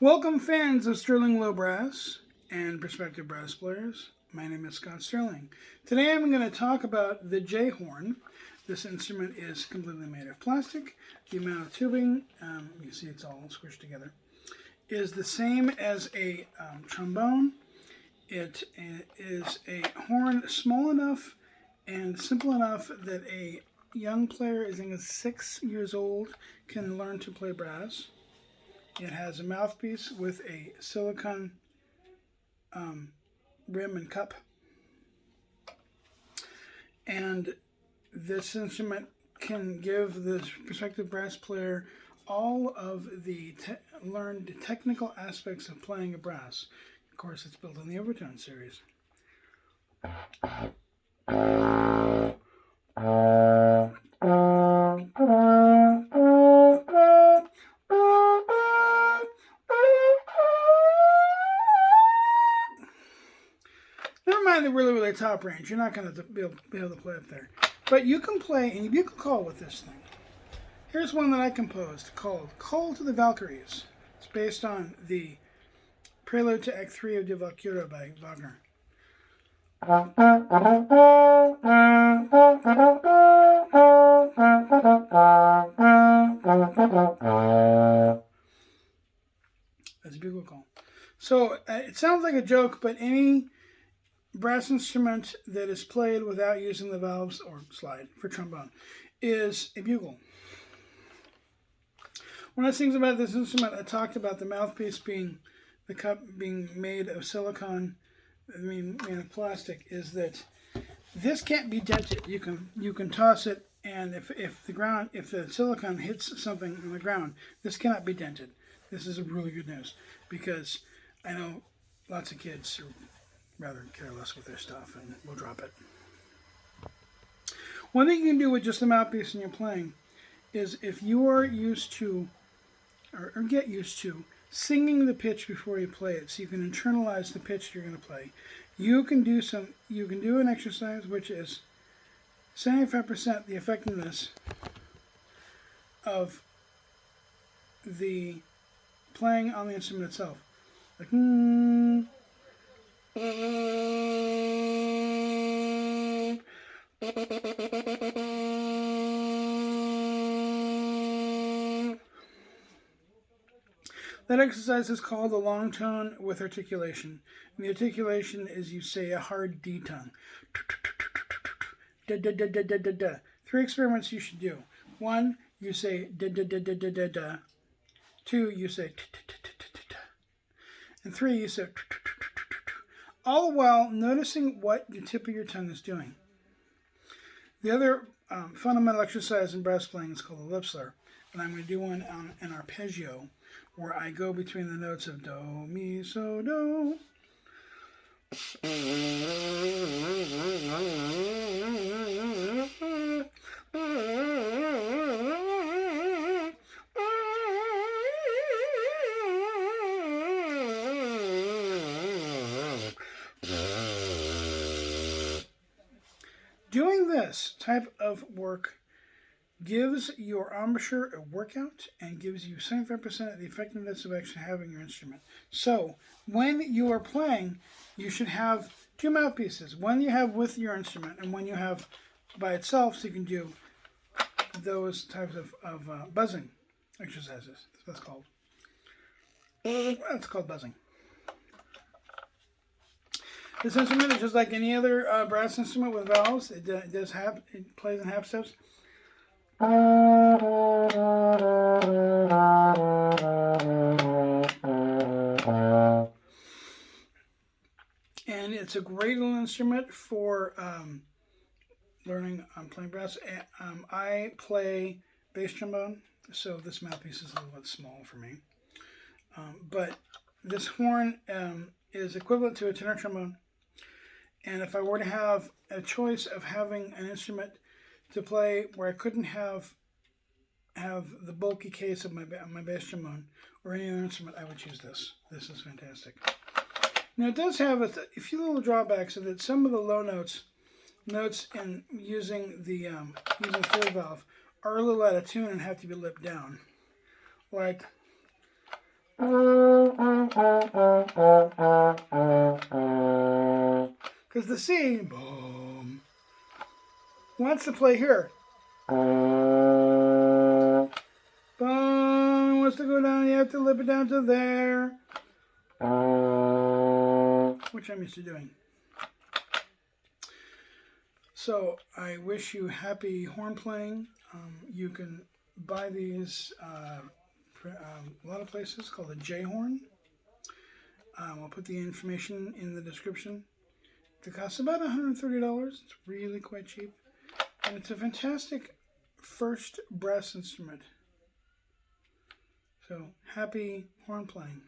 Welcome fans of Sterling Low Brass and prospective brass players. My name is Scott Sterling. Today I'm going to talk about the jHorn. This instrument is completely made of plastic. The amount of tubing, you see it's all squished together, is the same as a trombone. It is a horn small enough and simple enough that a young player, as young as 6 years old, can learn to play brass. It has a mouthpiece with a silicone rim and cup. And this instrument can give the prospective brass player all of the learned technical aspects of playing a brass. Of course, it's built in the overtone series. Never mind the really top range. You're not going to be able to play up there. But you can play any bugle call with this thing. Here's one that I composed called Call to the Valkyries. It's based on the Prelude to Act 3 of Die Walküre by Wagner. That's a bugle call. So it sounds like a joke, but any brass instrument that is played without using the valves or slide for trombone is a bugle. One of the things about this instrument, I talked about the mouthpiece being, the cup being made of silicone, made of plastic, is that this can't be dented. You can toss it, and if the silicone hits something on the ground, this cannot be dented. This is really good news, because I know lots of kids are rather careless with their stuff and will drop it. One thing you can do with just the mouthpiece and you're playing is, if you are used to, or get used to, singing the pitch before you play it, so you can internalize the pitch you're going to play, you can do an exercise which is 75% the effectiveness of the playing on the instrument itself. Like, that exercise is called the long tone with articulation. And the articulation is, you say a hard D tongue. Da da da da da da da. 3 experiments you should do. 1, you say da da da da da da da. 2, you say t t t t t t. And 3, you say t t t t t. All the while noticing what the tip of your tongue is doing. The other fundamental exercise in brass playing is called the lip slur. And I'm going to do one on an arpeggio, where I go between the notes of do, mi, so, do. Doing this type of work gives your embouchure a workout and gives you 75% of the effectiveness of actually having your instrument. So when you are playing, you should have 2 mouthpieces. One you have with your instrument, and one you have by itself, so you can do those types of buzzing exercises. That's called. That's called buzzing. This instrument is just like any other brass instrument with valves. It plays in half steps. And it's a great little instrument for learning playing brass. I play bass trombone, so this mouthpiece is a little bit small for me. But this horn is equivalent to a tenor trombone. And if I were to have a choice of having an instrument to play where I couldn't have the bulky case of my bass trombone or any other instrument, I would choose this. This is fantastic. Now it does have a few little drawbacks, so that some of the low notes in using the full valve are a little out of tune and have to be lipped down. Like Because the C, boom, wants to play here. Boom, wants to go down, you have to lip it down to there. Which I'm used to doing. So I wish you happy horn playing. You can buy these a lot of places called a jHorn. I'll put the information in the description. It costs about $130. It's really quite cheap. And it's a fantastic first brass instrument. So happy horn playing.